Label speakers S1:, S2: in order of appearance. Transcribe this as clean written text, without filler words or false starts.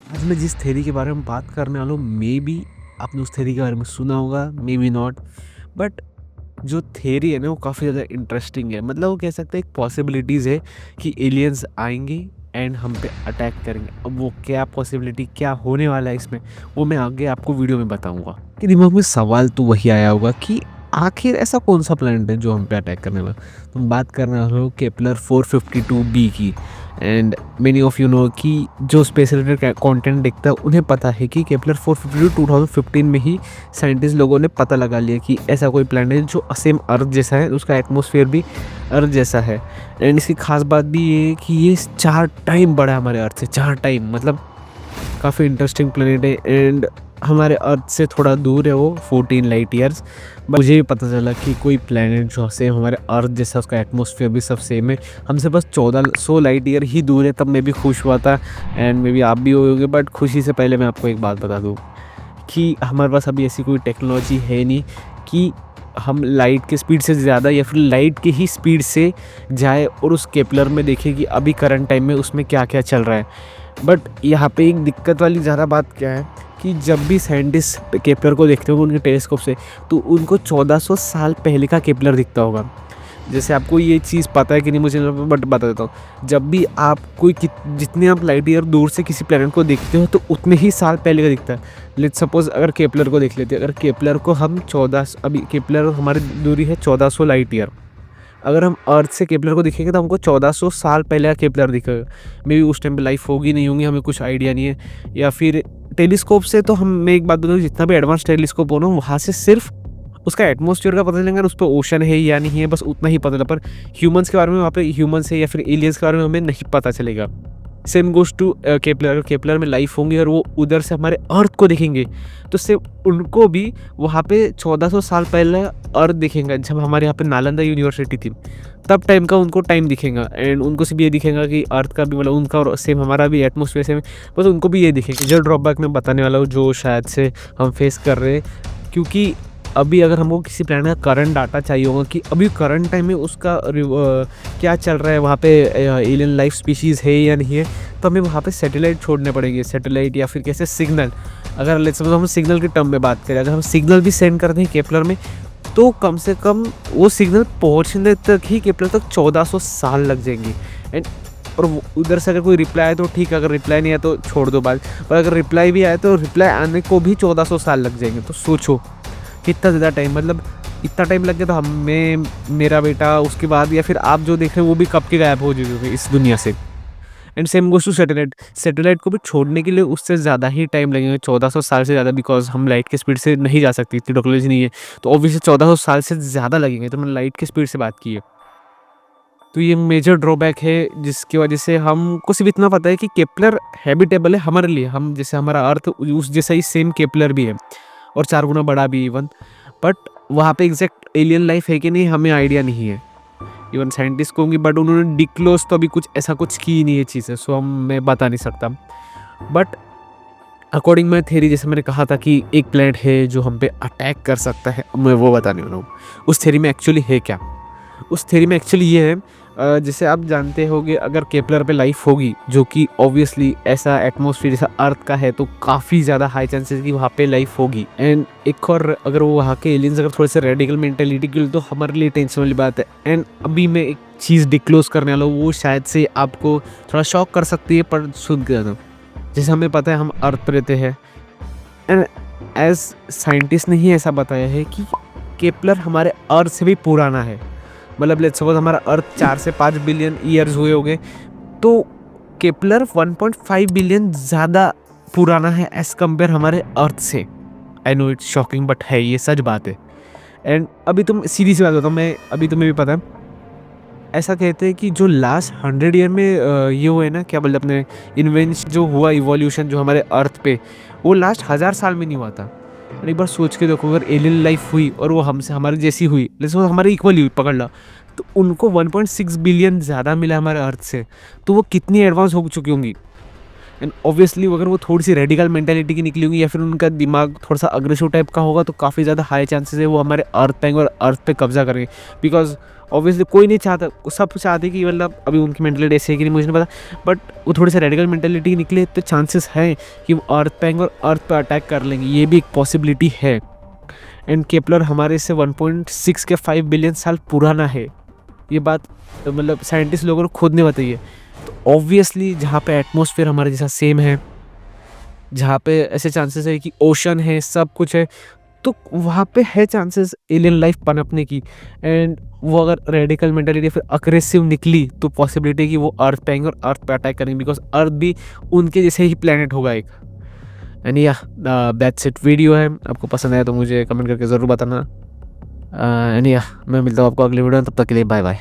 S1: आज मैं जिस थ्योरी के बारे में बात करने वाला हूँ, मे बी आपने उस थ्योरी के बारे में सुना होगा, मे बी नॉट। बट जो थ्योरी है ना, वो काफ़ी ज़्यादा इंटरेस्टिंग है। मतलब वो कह सकते हैं एक पॉसिबिलिटीज़ है कि एलियंस आएंगे एंड हम पे अटैक करेंगे। अब वो क्या पॉसिबिलिटी, क्या होने वाला है इसमें, वो मैं आगे आपको वीडियो में बताऊंगा। कि दिमाग में सवाल तो वही आया होगा कि आखिर ऐसा कौन सा प्लैनेट है जो हम पे अटैक करने वाला। तुम बात करने वाले हो केपलर 452b की। And many of you know कि जो स्पेस रिलेटेड कंटेंट देखता है उन्हें पता है कि केपलर 452 2015 में ही साइंटिस्ट लोगों ने पता लगा लिया कि ऐसा कोई प्लैनेट जो सेम अर्थ जैसा है, उसका एटमॉस्फेयर भी अर्थ जैसा है। एंड इसकी खास बात भी ये है कि ये 4 टाइम बड़ा है हमारे अर्थ से, 4 टाइम। मतलब काफ़ी इंटरेस्टिंग प्लेनेट है। एंड हमारे अर्थ से थोड़ा दूर है वो 14 लाइट ईयर्स। मुझे भी पता चला कि कोई प्लेनेट जो सेम हमारे अर्थ जैसा, उसका एटमॉस्फेयर भी सब सेम है, हमसे बस 1400 लाइट ईयर ही दूर है। तब मैं भी खुश हुआ था एंड मे बी आप भी होगे। बट खुशी से पहले मैं आपको एक बात बता दूँ कि हमारे पास अभी ऐसी कोई टेक्नोलॉजी है नहीं कि हम लाइट के स्पीड से ज़्यादा या फिर लाइट की ही स्पीड से जाए और उस केपलर में देखें कि अभी करंट टाइम में उसमें क्या क्या चल रहा है। बट यहाँ पे एक दिक्कत वाली ज़्यादा बात क्या है कि जब भी साइंटिस्ट केपलर को देखते होंगे उनके टेलीस्कोप से, तो उनको 1400 साल पहले का केपलर दिखता होगा। जैसे आपको ये चीज़ पता है कि नहीं मुझे, बट बता देता हूँ। जब भी आप जितने आप लाइट ईयर दूर से किसी प्लैनेट को देखते हो, तो उतने ही साल पहले का दिखता है। लेट्स सपोज अगर केपलर को देख लेते हैं, अगर केपलर को हम 14, अभी केपलर हमारी दूरी है 1400 लाइट ईयर। अगर हम अर्थ से केपलर को दिखेंगे तो हमको 1400 साल पहले का केपलर दिखेगा। मे बी उस टाइम पे लाइफ होगी नहीं होंगी, हमें कुछ आइडिया नहीं है। या फिर टेलीस्कोप से तो हम, मैं एक बात बताऊँ, जितना भी एडवांस टेलीस्कोप हो ना, वहाँ से सिर्फ उसका एटमॉस्फेयर का पता चलेगा, उस पर ओशन है या नहीं है, बस उतना ही पता चला। पर ह्यूमंस के बारे में, वहाँ पे ह्यूमंस है या फिर एलियंस के बारे में हमें नहीं पता चलेगा। Same goes to Kepler. Kepler में लाइफ होंगी और वो उधर से हमारे अर्थ को देखेंगे, तो सेम उनको भी वहाँ पे 1400 साल पहले अर्थ दिखेगा। जब हमारे यहाँ पे नालंदा यूनिवर्सिटी थी, तब टाइम का उनको टाइम दिखेगा। एंड उनको सिर्फ ये दिखेगा कि अर्थ का भी, मतलब उनका और सेम हमारा भी एटमॉस्फेयर सेम, बस उनको भी ये दिखेगा। जो ड्रॉबैक मैं बताने वाला हूँ, जो शायद से हम फेस कर रहे हैं, क्योंकि अभी अगर हमको किसी प्लैनेट का करंट डाटा चाहिए होगा कि अभी करंट टाइम में उसका क्या चल रहा है, वहाँ पे एलियन लाइफ स्पीशीज़ है या नहीं है, तो हमें वहाँ पे सैटेलाइट छोड़ने पड़ेंगे। सैटेलाइट या फिर कैसे सिग्नल, अगर लेट्स सपोज हम सिग्नल के टर्म में बात करें, अगर हम सिग्नल भी सेंड करते हैं केपलर में, तो कम से कम वो सिग्नल पहुँचने तक ही केपलर तक 1400 साल लग जाएंगे। एंड और उधर से अगर कोई रिप्लाई आए तो ठीक है, अगर रिप्लाई नहीं आया तो छोड़ दो बात। पर अगर रिप्लाई भी आए तो रिप्लाई आने को भी 1400 साल लग जाएंगे। तो सोचो कितना ज़्यादा टाइम, मतलब इतना टाइम लग गया तो हमें, मेरा बेटा, उसके बाद या फिर आप जो देख रहे हैं वो भी कब के गायब हो जाएंगे इस दुनिया से। And same goes to satellite. Satellite को भी छोड़ने के लिए उससे ज़्यादा ही टाइम लगेगा, 1400 साल से ज़्यादा, बिकॉज हम लाइट की स्पीड से नहीं जा सकते, इतनी टेक्नोलॉजी नहीं है। तो ऑब्वियसली 1400 साल से ज़्यादा लगेंगे। तो मैंने लाइट की स्पीड से बात की है। तो ये मेजर ड्रॉबैक है जिसकी वजह से हमको सिर्फ इतना पता है कि केपलर हैबिटेबल है हमारे लिए। हम जैसे हमारा अर्थ उस जैसा ही सेम केपलर भी है, और 4 गुना बड़ा भी इवन। बट वहाँ पे एग्जैक्ट एलियन लाइफ है कि नहीं हमें आइडिया नहीं है। इवन साइंटिस्ट को होंगी, बट उन्होंने डिक्लोज तो अभी कुछ ऐसा कुछ की ही नहीं है चीज़ें, सो हम मैं बता नहीं सकता। बट अकॉर्डिंग माई थेरी, जैसे मैंने कहा था कि एक प्लैनेट है जो हम पे अटैक कर सकता है, अब मैं वो बताने वाला हूँ। उस थेरी में एक्चुअली है क्या। उस थ्योरी में एक्चुअली ये है, जैसे आप जानते होंगे, अगर केपलर पे लाइफ होगी, जो कि ऑब्वियसली ऐसा एटमॉस्फेयर जैसा अर्थ का है, तो काफ़ी ज़्यादा हाई चांसेस कि वहाँ पे लाइफ होगी। एंड एक और, अगर वो वहाँ के एलियंस अगर थोड़े से रेडिकल मेंटेलिटी के लिए, तो हमारे लिए टेंशन वाली बात है। एंड अभी मैं एक चीज़ डिक्लोज करने वाला हूँ, वो शायद से आपको थोड़ा शॉक कर सकती है, पर सुन के जाना। जैसे हमें पता है हम अर्थ पर रहते हैं, एंड एज साइंटिस्ट ने ही ऐसा बताया है कि केपलर हमारे अर्थ से भी पुराना है। मतलब लेट्स सपोज हमारा अर्थ 4 से 5 बिलियन ईयर्स हुए होंगे, तो केपलर 1.5 बिलियन ज़्यादा पुराना है एज कम्पेयर हमारे अर्थ से। I know it's shocking, but है, ये सच बात है। एंड अभी तुम सीधी सी बात बताओ, मैं अभी तुम्हें भी पता है, ऐसा कहते हैं कि जो लास्ट 100 ईयर में ये हुए ना, क्या बोलते अपने इन्वेंशन जो हुआ, इवोल्यूशन जो हमारे अर्थ पे, वो लास्ट 1000 साल में नहीं हुआ था। और एक बार सोच के देखो, अगर एलियन लाइफ हुई और वो हमसे हमारे जैसी हुई, जैसे हमारे इक्वल हुई, पकड़ ला, तो उनको 1.6 बिलियन ज़्यादा मिला हमारे अर्थ से, तो वो कितनी एडवांस हो चुकी होंगी। एंड ऑब्वियसली अगर वो थोड़ी सी रेडिकल मेंटालिटी की निकली होंगी या फिर उनका दिमाग थोड़ा सा अग्रेसिव टाइप का होगा, तो काफ़ी ज़्यादा हाई चांसेस है वो हमारे अर्थ पे और अर्थ पे कब्जा करेंगे। बिकॉज ऑब्वियसली कोई नहीं चाहता, सब चाहते कि मतलब अभी उनकी मेंटालिटी ऐसी है कि नहीं मुझे नहीं पता, बट वो थोड़ी सी रेडिकल मेंटालिटी निकले तो चांसेस हैं कि वो अर्थ पे और अर्थ पे अटैक कर लेंगे। ये भी एक पॉसिबिलिटी है। एंड केपलर हमारे से 1.6 के 5 बिलियन साल पुराना है। ये बात मतलब साइंटिस्ट लोगों ने खुद ने बताई है। तो ऑब्वियसली जहाँ पे एटमॉस्फेयर हमारे जैसा सेम है, जहाँ पे ऐसे चांसेस है कि ओशन है, सब कुछ है, तो वहाँ पे है चांसेस एलियन लाइफ पनपने की। एंड वो अगर रेडिकल मेंटालिटी फिर अग्रेसिव निकली तो पॉसिबिलिटी है कि वो अर्थ पे आएंगे और अर्थ पे अटैक करेंगे, बिकॉज अर्थ भी उनके जैसे ही प्लेनेट होगा एक। एंड या दैट्स इट, वीडियो है, आपको पसंद आया तो मुझे कमेंट करके ज़रूर बताना। एंड या मैं मिलता हूँ आपको अगले वीडियो में, तब तक के लिए बाय बाय।